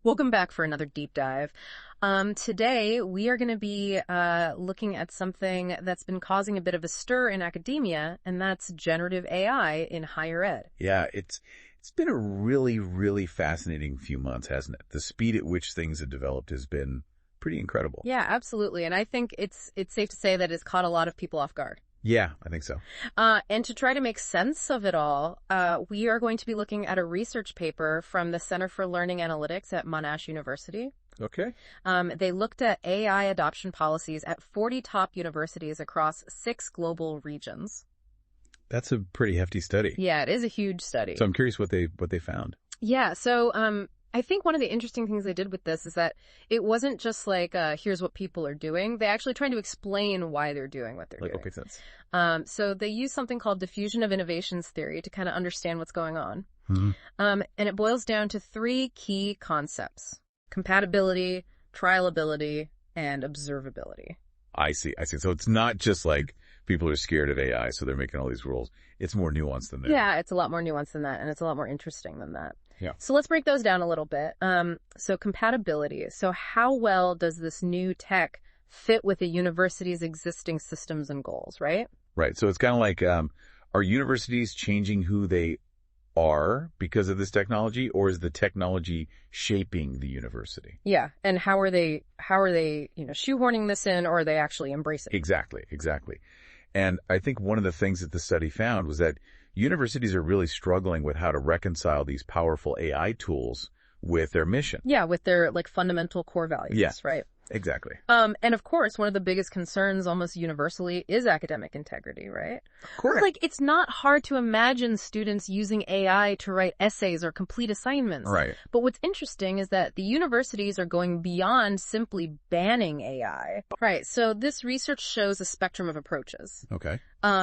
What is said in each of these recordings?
Welcome back for another deep dive. Today, we are going to be looking at something that's been causing a bit of a stir in academia, and that's generative AI in higher ed. Yeah, it's been a really, really fascinating few months, hasn't it? The speed at which things have developed has been pretty incredible. Yeah, absolutely. And I think it's safe to say that it's caught a lot of people off guard. Yeah, I think so. And to try to make sense of it all, we are going to be looking at a research paper from the Center for Learning Analytics at Monash University. Okay. They looked at AI adoption policies at 40 top universities across 6 global regions. That's a pretty hefty study. Yeah, it is a huge study. So I'm curious what they found. Yeah, so I think one of the interesting things they did with this is that it wasn't just like, here's what people are doing. They actually tried to explain why they're doing what they're doing. Okay, sense. So they use something called Diffusion of Innovations Theory to kind of understand what's going on. Mm-hmm. And it boils down to 3 key concepts: compatibility, trialability, and observability. I see. So it's not just like people are scared of AI, so they're making all these rules. It's more nuanced than that. Yeah, it's a lot more nuanced than that, and it's a lot more interesting than that. Yeah. So let's break those down a little bit. So compatibility. So how well does this new tech fit with a university's existing systems and goals, right? Right. So it's kind of like, are universities changing who they are because of this technology, or is the technology shaping the university? Yeah. And how are they, shoehorning this in, or are they actually embracing it? Exactly. And I think one of the things that the study found was that universities are really struggling with how to reconcile these powerful AI tools with their mission. Yeah, with their fundamental core values, yeah, right? Exactly. And of course, one of the biggest concerns almost universally is academic integrity, right? Correct. It's not hard to imagine students using AI to write essays or complete assignments. Right. But what's interesting is that the universities are going beyond simply banning AI. Right. So this research shows a spectrum of approaches. Okay.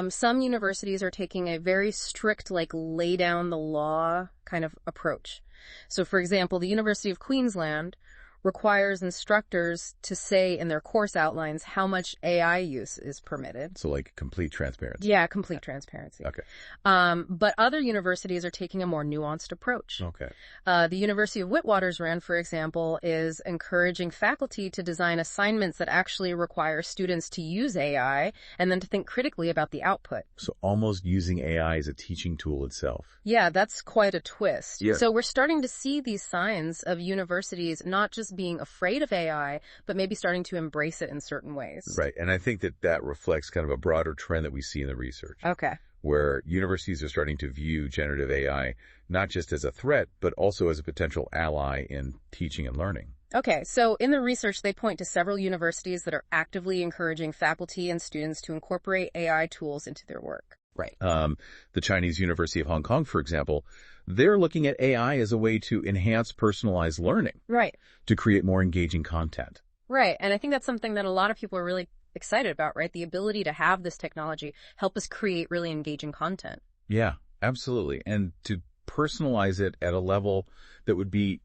Some universities are taking a very strict, lay down the law kind of approach. So, for example, the University of Queensland requires instructors to say in their course outlines how much AI use is permitted. So complete transparency. Yeah, complete transparency. Okay. But other universities are taking a more nuanced approach. Okay. The University of Witwatersrand, for example, is encouraging faculty to design assignments that actually require students to use AI and then to think critically about the output. So almost using AI as a teaching tool itself. Yeah, that's quite a twist. Yeah. So we're starting to see these signs of universities not just being afraid of AI, but maybe starting to embrace it in certain ways. Right. And I think that reflects kind of a broader trend that we see in the research. Okay. Where universities are starting to view generative AI not just as a threat, but also as a potential ally in teaching and learning. Okay, so in the research, they point to several universities that are actively encouraging faculty and students to incorporate AI tools into their work. Right. The Chinese University of Hong Kong, for example, they're looking at AI as a way to enhance personalized learning. Right. To create more engaging content. Right. And I think that's something that a lot of people are really excited about, right? The ability to have this technology help us create really engaging content. Yeah, absolutely. And to personalize it at a level that would be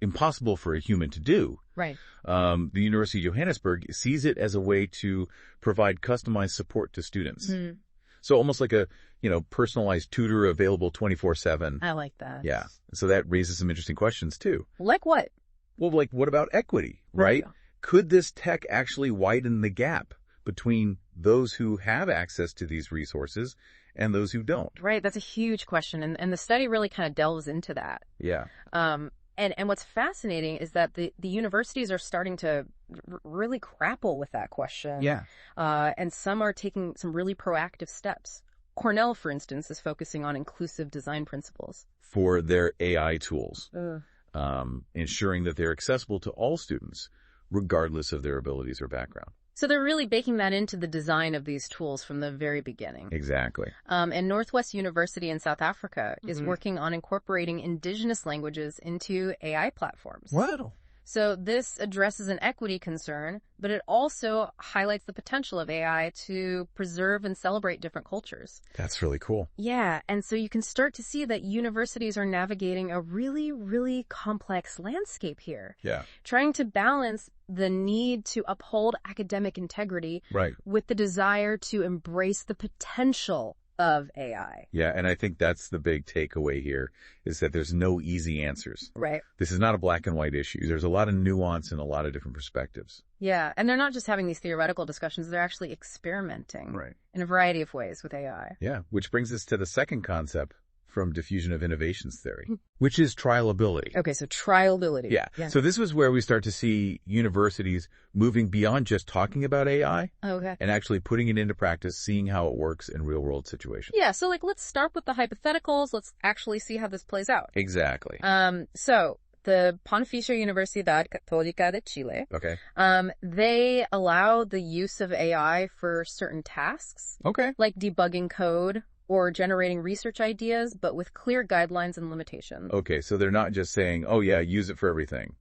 impossible for a human to do. Right. The University of Johannesburg sees it as a way to provide customized support to students. Mm. So almost like a, personalized tutor available 24/7. I like that. Yeah. So that raises some interesting questions too. Like what? Well, what about equity, right? Could this tech actually widen the gap between those who have access to these resources and those who don't? Right. That's a huge question. And the study really kind of delves into that. Yeah. And what's fascinating is that the universities are starting to really grapple with that question. Yeah. And some are taking some really proactive steps. Cornell, for instance, is focusing on inclusive design principles for their AI tools, ensuring that they're accessible to all students, regardless of their abilities or background. So they're really baking that into the design of these tools from the very beginning. Exactly. And Northwest University in South Africa is working on incorporating indigenous languages into AI platforms. Wow. So this addresses an equity concern, but it also highlights the potential of AI to preserve and celebrate different cultures. That's really cool. Yeah, and so you can start to see that universities are navigating a really, really complex landscape here. Yeah. Trying to balance the need to uphold academic integrity right. with the desire to embrace the potential of AI. Yeah, and I think that's the big takeaway here, is that there's no easy answers. Right. This is not a black and white issue. There's a lot of nuance and a lot of different perspectives. Yeah, and they're not just having these theoretical discussions, they're actually experimenting in a variety of ways with AI. Yeah, which brings us to the second concept from Diffusion of Innovations Theory, which is trialability. Okay, so trialability. Yeah. So this was where we start to see universities moving beyond just talking about AI Okay. and actually putting it into practice, seeing how it works in real-world situations. Yeah, so let's start with the hypotheticals. Let's actually see how this plays out. Exactly. So the Pontificia Universidad Católica de Chile, they allow the use of AI for certain tasks, like debugging code or generating research ideas, but with clear guidelines and limitations. Okay, so they're not just saying, oh yeah, use it for everything.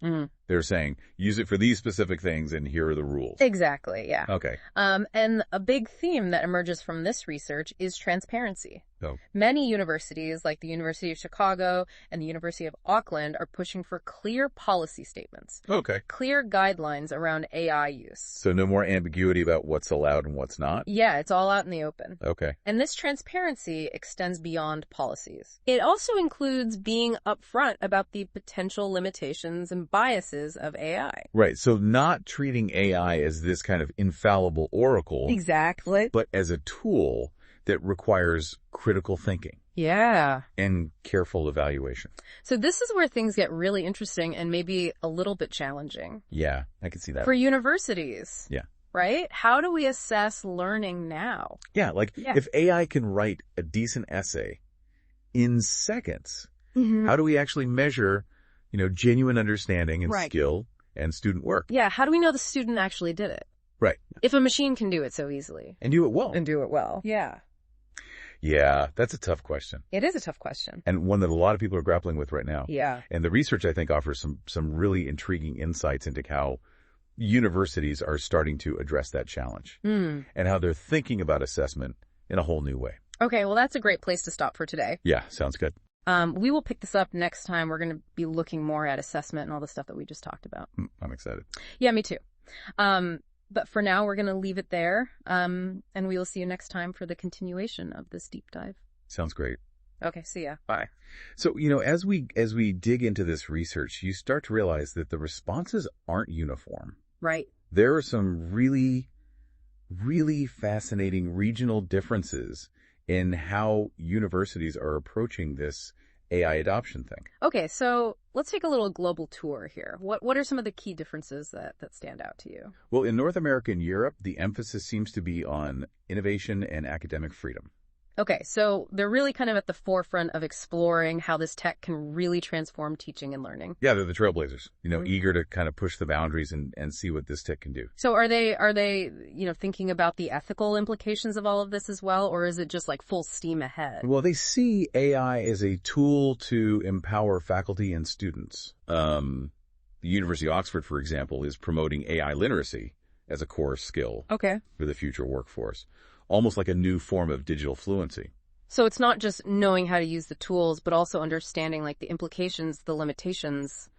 They're saying, use it for these specific things and here are the rules. Exactly, yeah. Okay. And a big theme that emerges from this research is transparency. Oh. Many universities, like the University of Chicago and the University of Auckland, are pushing for clear policy statements. Okay. Clear guidelines around AI use. So no more ambiguity about what's allowed and what's not? Yeah, it's all out in the open. Okay. And this transparency extends beyond policies. It also includes being upfront about the potential limitations and biases of AI. Right, so not treating AI as this kind of infallible oracle. Exactly. But as a tool that requires critical thinking. Yeah. And careful evaluation. So this is where things get really interesting and maybe a little bit challenging. Yeah, I can see that. For universities. Yeah. Right? How do we assess learning now? Yeah, if AI can write a decent essay in seconds, how do we actually measure, genuine understanding and skill and student work? Yeah, how do we know the student actually did it? Right. If a machine can do it so easily. And do it well. Yeah. Yeah, that's a tough question. It is a tough question. And one that a lot of people are grappling with right now. Yeah. And the research, I think, offers some really intriguing insights into how universities are starting to address that challenge and how they're thinking about assessment in a whole new way. Okay, well, that's a great place to stop for today. Yeah, sounds good. We will pick this up next time. We're going to be looking more at assessment and all the stuff that we just talked about. I'm excited. Yeah, me too. But for now, we're going to leave it there, and we will see you next time for the continuation of this deep dive. Sounds great. Okay, see ya. Bye. So, as we dig into this research, you start to realize that the responses aren't uniform. Right. There are some really, really fascinating regional differences in how universities are approaching this AI adoption thing. Okay, so let's take a little global tour here. What are some of the key differences that stand out to you? Well, in North America and Europe, the emphasis seems to be on innovation and academic freedom. Okay, so they're really kind of at the forefront of exploring how this tech can really transform teaching and learning. Yeah, they're the trailblazers, eager to kind of push the boundaries and see what this tech can do. So are they, thinking about the ethical implications of all of this as well, or is it just like full steam ahead? Well, they see AI as a tool to empower faculty and students. The University of Oxford, for example, is promoting AI literacy as a core skill for the future workforce. Almost like a new form of digital fluency. So it's not just knowing how to use the tools, but also understanding the implications, the limitations,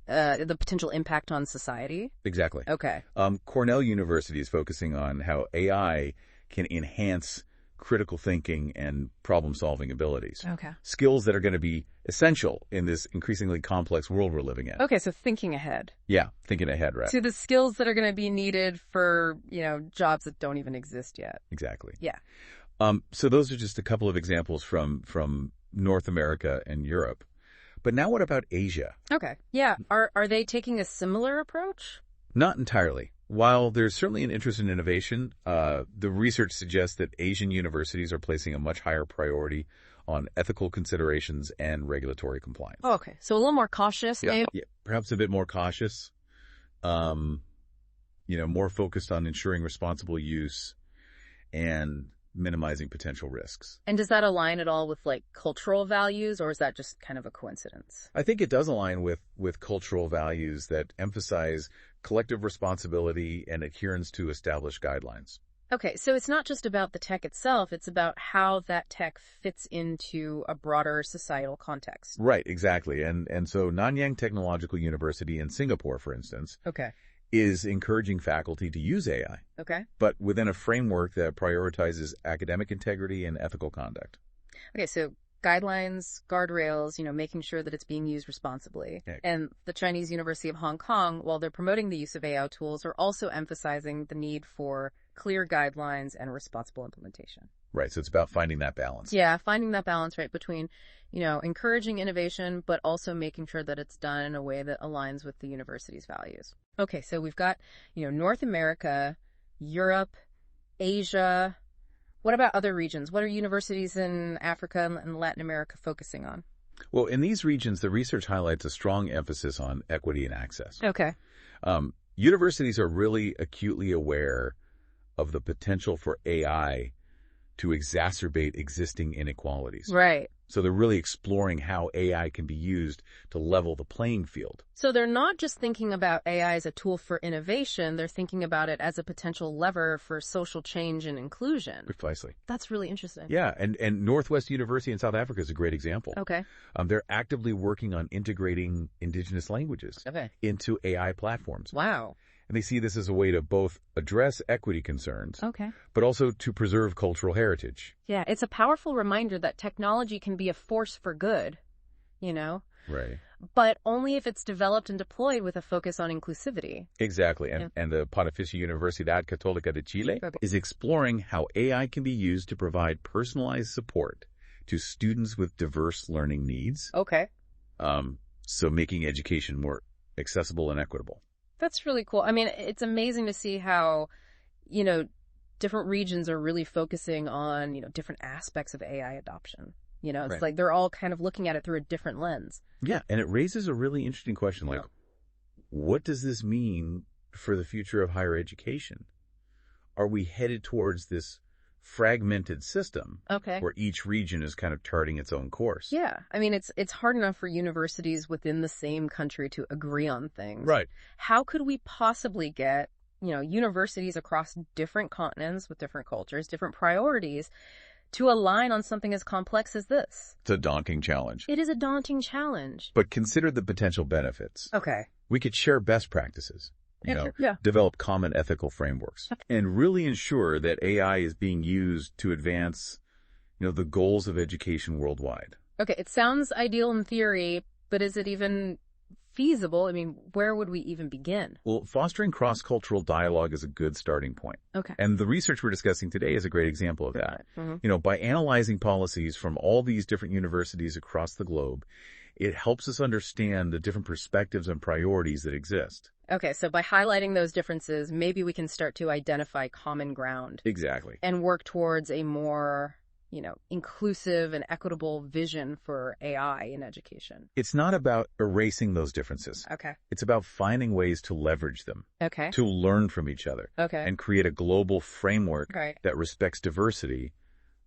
the potential impact on society? Exactly. Okay. Cornell University is focusing on how AI can enhance critical thinking and problem-solving abilities. Okay. Skills that are going to be essential in this increasingly complex world we're living in. Okay, so thinking ahead. Yeah, thinking ahead, right. So the skills that are going to be needed for, jobs that don't even exist yet. Exactly. Yeah. So those are just a couple of examples from North America and Europe. But now what about Asia? Okay. Yeah. Are they taking a similar approach? Not entirely. While there's certainly an interest in innovation, the research suggests that Asian universities are placing a much higher priority on ethical considerations and regulatory compliance. Oh, okay. So a little more cautious. Yeah, perhaps a bit more cautious, more focused on ensuring responsible use and minimizing potential risks. And does that align at all with cultural values, or is that just kind of a coincidence? I think it does align with cultural values that emphasize collective responsibility and adherence to established guidelines. Okay, so it's not just about the tech itself, it's about how that tech fits into a broader societal context. Right, exactly. And so Nanyang Technological University in Singapore, for instance, is encouraging faculty to use AI, but within a framework that prioritizes academic integrity and ethical conduct. Okay, so guidelines, guardrails, making sure that it's being used responsibly. Yeah. And the Chinese University of Hong Kong, while they're promoting the use of AI tools, are also emphasizing the need for clear guidelines and responsible implementation. Right, so it's about finding that balance. Yeah, finding that balance, right, between, encouraging innovation, but also making sure that it's done in a way that aligns with the university's values. Okay, so we've got, North America, Europe, Asia. What about other regions? What are universities in Africa and Latin America focusing on? Well, in these regions, the research highlights a strong emphasis on equity and access. Okay. Universities are really acutely aware of the potential for AI to exacerbate existing inequalities. Right. So they're really exploring how AI can be used to level the playing field. So they're not just thinking about AI as a tool for innovation, they're thinking about it as a potential lever for social change and inclusion. Precisely. That's really interesting. Yeah, and Northwest University in South Africa is a great example. Okay. They're actively working on integrating indigenous languages into AI platforms. Wow. And they see this as a way to both address equity concerns, okay, but also to preserve cultural heritage. Yeah, it's a powerful reminder that technology can be a force for good, Right. But only if it's developed and deployed with a focus on inclusivity. Exactly. And the Pontificia Universidad Católica de Chile is exploring how AI can be used to provide personalized support to students with diverse learning needs. Okay. So making education more accessible and equitable. That's really cool. I mean, it's amazing to see how, different regions are really focusing on, different aspects of AI adoption. It's like they're all kind of looking at it through a different lens. Yeah, and it raises a really interesting question, like, what does this mean for the future of higher education? Are we headed towards this fragmented system where each region is kind of charting its own course? Yeah. I mean, it's hard enough for universities within the same country to agree on things. Right. How could we possibly get, universities across different continents with different cultures, different priorities to align on something as complex as this? It's a daunting challenge. It is a daunting challenge. But consider the potential benefits. Okay. We could share best practices. Develop common ethical frameworks, and really ensure that AI is being used to advance, the goals of education worldwide. Okay, it sounds ideal in theory, but is it even feasible? I mean, where would we even begin? Well, fostering cross-cultural dialogue is a good starting point. Okay. And the research we're discussing today is a great example of that. Mm-hmm. By analyzing policies from all these different universities across the globe, it helps us understand the different perspectives and priorities that exist. Okay, so by highlighting those differences, maybe we can start to identify common ground. Exactly. And work towards a more, inclusive and equitable vision for AI in education. It's not about erasing those differences. Okay. It's about finding ways to leverage them. Okay. To learn from each other. Okay. And create a global framework right. that respects diversity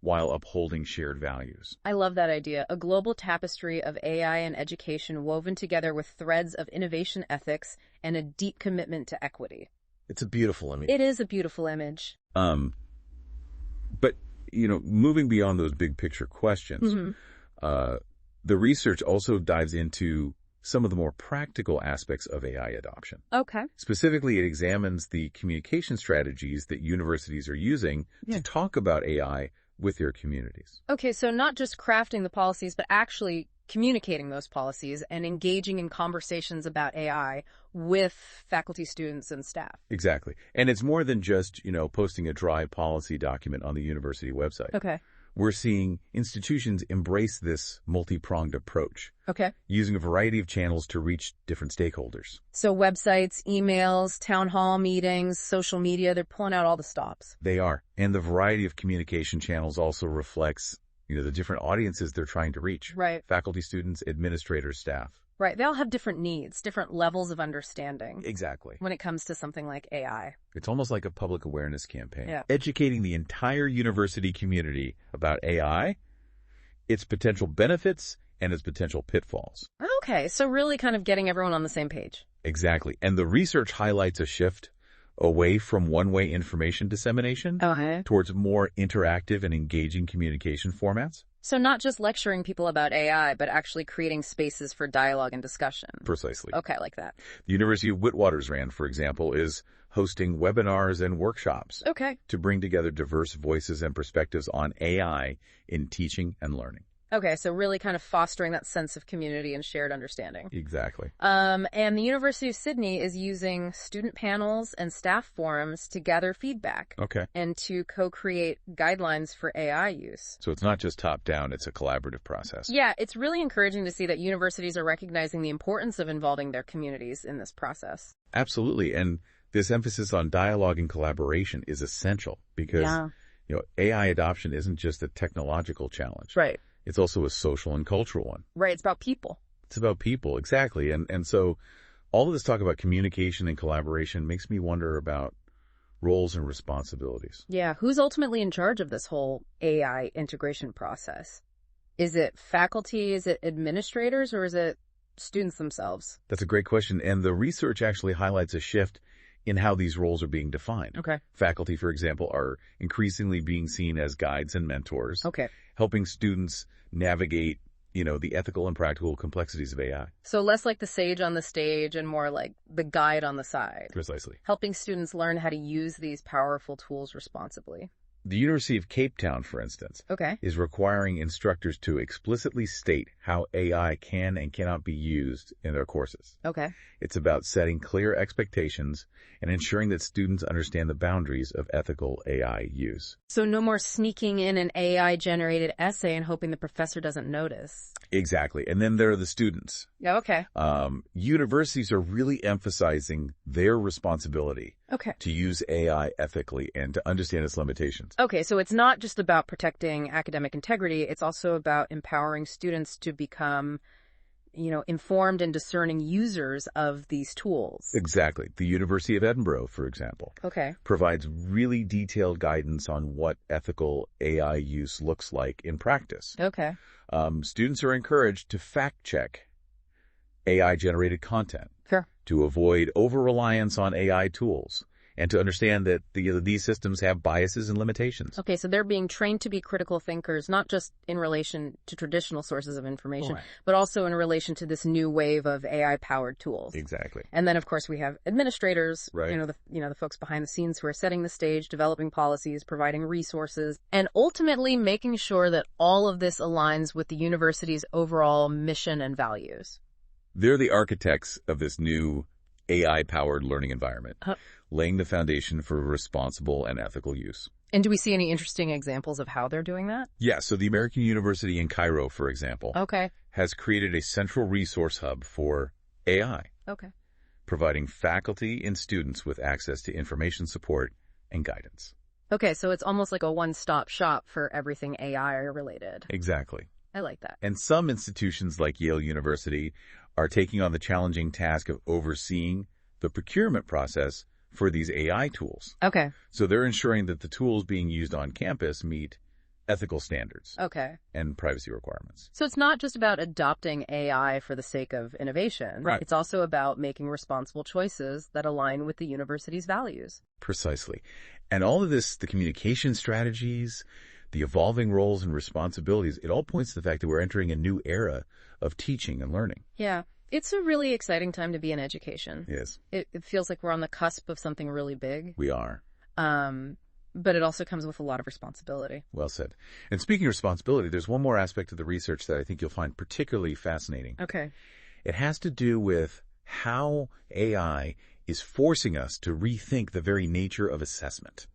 while upholding shared values. I love that idea. A global tapestry of AI and education woven together with threads of innovation ethics and a deep commitment to equity. It's a beautiful image. It is a beautiful image. But, moving beyond those big picture questions, the research also dives into some of the more practical aspects of AI adoption. Okay. Specifically, it examines the communication strategies that universities are using to talk about AI with their communities. Okay, so not just crafting the policies, but actually communicating those policies and engaging in conversations about AI with faculty, students, and staff. Exactly. And it's more than just, posting a dry policy document on the university website. Okay. We're seeing institutions embrace this multi-pronged approach. Okay. Using a variety of channels to reach different stakeholders. So websites, emails, town hall meetings, social media, they're pulling out all the stops. They are. And the variety of communication channels also reflects, the different audiences they're trying to reach. Right. Faculty, students, administrators, staff. Right. They all have different needs, different levels of understanding. Exactly. When it comes to something like AI. It's almost like a public awareness campaign. Yeah. Educating the entire university community about AI, its potential benefits, and its potential pitfalls. Okay. So really kind of getting everyone on the same page. Exactly. And the research highlights a shift away from one-way information dissemination towards more interactive and engaging communication formats. So not just lecturing people about AI, but actually creating spaces for dialogue and discussion. Precisely. Okay, I like that. The University of Witwatersrand, for example, is hosting webinars and workshops to bring together diverse voices and perspectives on AI in teaching and learning. Okay, so really kind of fostering that sense of community and shared understanding. Exactly. And the University of Sydney is using student panels and staff forums to gather feedback. And to co-create guidelines for AI use. So it's not just top-down, it's a collaborative process. Yeah, it's really encouraging to see that universities are recognizing the importance of involving their communities in this process. Absolutely, and this emphasis on dialogue and collaboration is essential because, AI adoption isn't just a technological challenge. Right. It's also a social and cultural one. Right, it's about people. It's about people, exactly. And so all of this talk about communication and collaboration makes me wonder about roles and responsibilities. Yeah, who's ultimately in charge of this whole AI integration process? Is it faculty, is it administrators, or is it students themselves? That's a great question, and the research actually highlights a shift in how these roles are being defined. Faculty, for example, are increasingly being seen as guides and mentors, helping students navigate, the ethical and practical complexities of AI. So less like the sage on the stage and more like the guide on the side. Precisely. Helping students learn how to use these powerful tools responsibly. The University of Cape Town, for instance, is requiring instructors to explicitly state how AI can and cannot be used in their courses. It's about setting clear expectations and ensuring that students understand the boundaries of ethical AI use. So no more sneaking in an AI-generated essay and hoping the professor doesn't notice. Exactly. And then there are the students. Universities are really emphasizing their responsibility to use AI ethically and to understand its limitations. So it's not just about protecting academic integrity, it's also about empowering students to become, informed and discerning users of these tools. Exactly. The University of Edinburgh, for example, provides really detailed guidance on what ethical AI use looks like in practice. Students are encouraged to fact-check AI-generated content to avoid over-reliance on AI tools and to understand that these systems have biases and limitations. So they're being trained to be critical thinkers, not just in relation to traditional sources of information, but also in relation to this new wave of AI-powered tools. Exactly. And then, of course, we have administrators, the folks behind the scenes who are setting the stage, developing policies, providing resources, and ultimately making sure that all of this aligns with the university's overall mission and values. They're the architects of this new AI-powered learning environment, laying the foundation for responsible and ethical use. And do we see any interesting examples of how they're doing that? Yeah, so the American University in Cairo, for example, has created a central resource hub for AI, providing faculty and students with access to information support and guidance. So it's almost like a one-stop shop for everything AI related. Exactly. I like that. And some institutions like Yale University are taking on the challenging task of overseeing the procurement process for these AI tools. So they're ensuring that the tools being used on campus meet ethical standards and privacy requirements. So it's not just about adopting AI for the sake of innovation. It's also about making responsible choices that align with the university's values. Precisely. And all of this, the communication strategies, the evolving roles and responsibilities, it all points to the fact that we're entering a new era of teaching and learning. Yeah. It's a really exciting time to be in education. Yes. It feels like we're on the cusp of something really big. We are. But it also comes with a lot of responsibility. Well said. And speaking of responsibility, there's one more aspect of the research that I think you'll find particularly fascinating. It has to do with how AI is forcing us to rethink the very nature of assessment.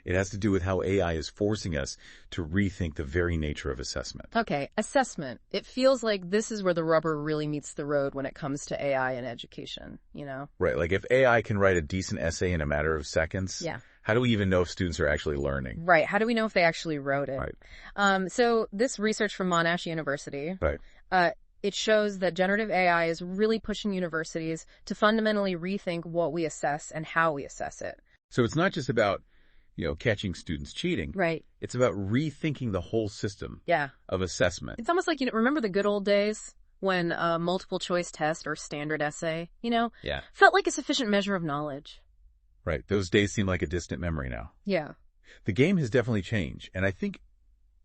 It has to do with how AI is forcing us to rethink the very nature of assessment. Assessment. It feels like this is where the rubber really meets the road when it comes to AI in education, Right, like if AI can write a decent essay in a matter of seconds, how do we even know if students are actually learning? Right, how do we know if they actually wrote it? So this research from Monash University, it shows that generative AI is really pushing universities to fundamentally rethink what we assess and how we assess it. So it's not just about catching students cheating. It's about rethinking the whole system of assessment. It's almost like, remember the good old days when a multiple choice test or standard essay, felt like a sufficient measure of knowledge. Right. Those days seem like a distant memory now. Yeah. The game has definitely changed. And I think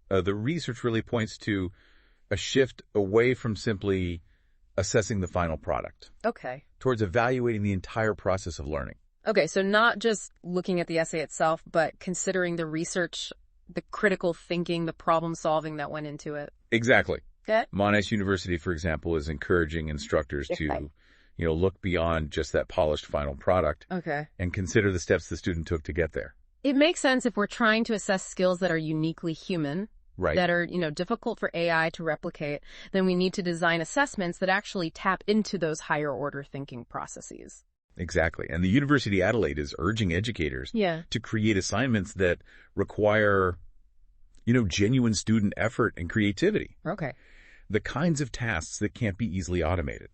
the research really points to a shift away from simply assessing the final product. Okay. Towards evaluating the entire process of learning. Okay, so not just looking at the essay itself, but considering the research, the critical thinking, the problem solving that went into it. Exactly. Okay. Monash University, for example, is encouraging instructors to, look beyond just that polished final product. Okay. And consider the steps the student took to get there. It makes sense if we're trying to assess skills that are uniquely human, right, that are, difficult for AI to replicate, then we need to design assessments that actually tap into those higher order thinking processes. Exactly. And the University of Adelaide is urging educators to create assignments that require, genuine student effort and creativity. Okay. The kinds of tasks that can't be easily automated.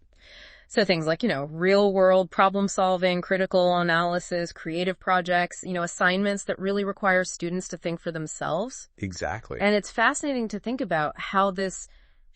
So things like, real world problem solving, critical analysis, creative projects, assignments that really require students to think for themselves. Exactly. And it's fascinating to think about how this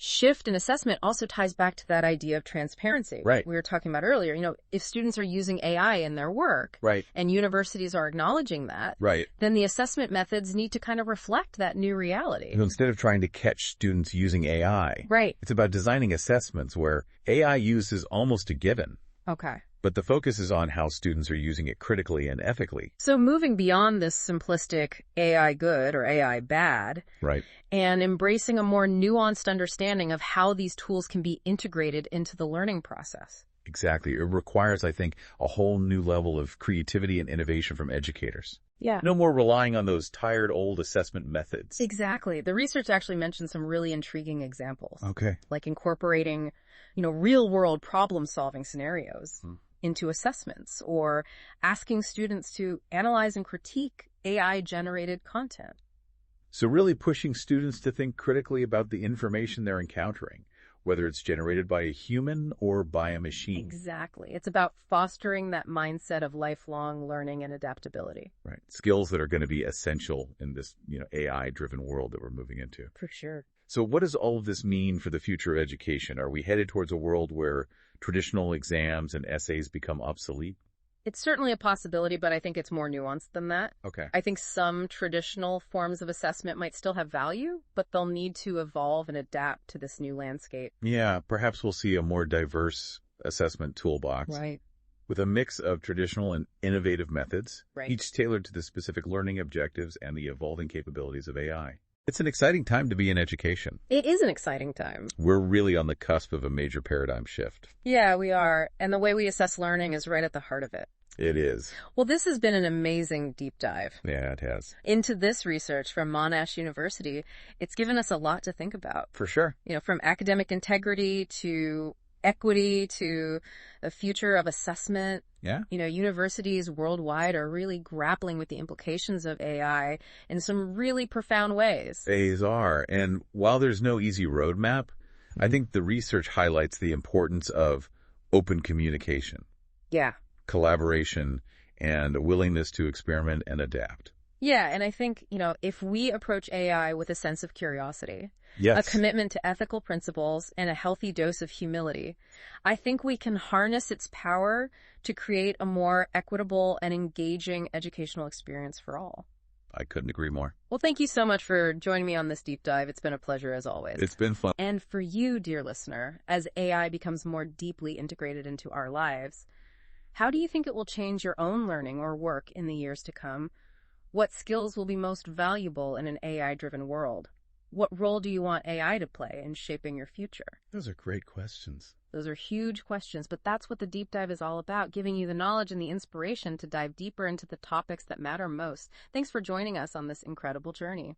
shift in assessment also ties back to that idea of transparency. Right. We were talking about earlier, if students are using AI in their work, right, and universities are acknowledging that, right, then the assessment methods need to kind of reflect that new reality. So instead of trying to catch students using AI, right, it's about designing assessments where AI use is almost a given. Okay. But the focus is on how students are using it critically and ethically. So moving beyond this simplistic AI good or AI bad, right, and embracing a more nuanced understanding of how these tools can be integrated into the learning process. Exactly. It requires, I think, a whole new level of creativity and innovation from educators. Yeah. No more relying on those tired old assessment methods. Exactly. The research actually mentioned some really intriguing examples. Okay. Like incorporating, real-world problem-solving scenarios into assessments, or asking students to analyze and critique AI-generated content. So really pushing students to think critically about the information they're encountering, whether it's generated by a human or by a machine. Exactly. It's about fostering that mindset of lifelong learning and adaptability. Right. Skills that are going to be essential in this, AI-driven world that we're moving into. For sure. So what does all of this mean for the future of education? Are we headed towards a world where traditional exams and essays become obsolete? It's certainly a possibility, but I think it's more nuanced than that. Okay. I think some traditional forms of assessment might still have value, but they'll need to evolve and adapt to this new landscape. Yeah, perhaps we'll see a more diverse assessment toolbox. Right. With a mix of traditional and innovative methods, right, each tailored to the specific learning objectives and the evolving capabilities of AI. It's an exciting time to be in education. It is an exciting time. We're really on the cusp of a major paradigm shift. Yeah, we are. And the way we assess learning is right at the heart of it. It is. Well, this has been an amazing deep dive. Yeah, it has. Into this research from Monash University. It's given us a lot to think about. For sure. From academic integrity to equity to the future of assessment. Yeah. Universities worldwide are really grappling with the implications of AI in some really profound ways. They are. And while there's no easy roadmap, I think the research highlights the importance of open communication. Yeah. Collaboration and a willingness to experiment and adapt. Yeah, and I think, if we approach AI with a sense of curiosity, yes, a commitment to ethical principles, and a healthy dose of humility, I think we can harness its power to create a more equitable and engaging educational experience for all. I couldn't agree more. Well, thank you so much for joining me on this deep dive. It's been a pleasure as always. It's been fun. And for you, dear listener, as AI becomes more deeply integrated into our lives, how do you think it will change your own learning or work in the years to come? What skills will be most valuable in an AI-driven world? What role do you want AI to play in shaping your future? Those are great questions. Those are huge questions, but that's what the deep dive is all about, giving you the knowledge and the inspiration to dive deeper into the topics that matter most. Thanks for joining us on this incredible journey.